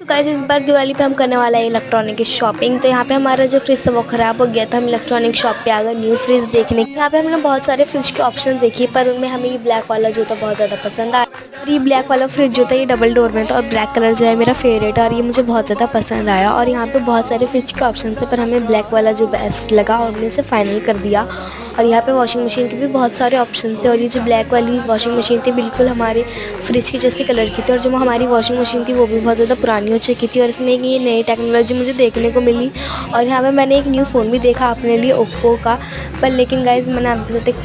तो गाइस इस बार दिवाली पे हम करने वाला है इलेक्ट्रॉनिक की शॉपिंग। तो यहाँ पे हमारा जो फ्रिज था वो ख़राब हो गया था। हम इलेक्ट्रॉनिक शॉप पे आ गए न्यू फ्रिज देखने। यहाँ पे हमने बहुत सारे फ्रिज के ऑप्शन देखे, पर उनमें हमें ये ब्लैक वाला जो था बहुत ज़्यादा पसंद आया। और ये ब्लैक वाला फ्रिज जो था ये डबल डोर में था और ब्लैक कलर जो है मेरा फेवरेट है और ये मुझे बहुत ज़्यादा पसंद आया। और यहाँ पे बहुत सारे फ्रिज के ऑप्शन थे, पर हमें ब्लैक वाला जो बेस्ट लगा और हमने इसे फाइनल कर दिया। और यहाँ पे वॉशिंग मशीन के भी बहुत सारे ऑप्शन थे और ये जो ब्लैक वाली वॉशिंग मशीन थी बिल्कुल हमारे फ्रिज की जैसी कलर की थी। और जो हमारी वॉशिंग मशीन थी वो भी बहुत ज़्यादा पुरानी हो चुकी थी और इसमें एक ये नई टेक्नोलॉजी मुझे देखने को मिली। और यहाँ पे मैंने एक न्यू फ़ोन भी देखा अपने लिए ओप्पो का, पर लेकिन गाइज़ मैंने आपके साथ एक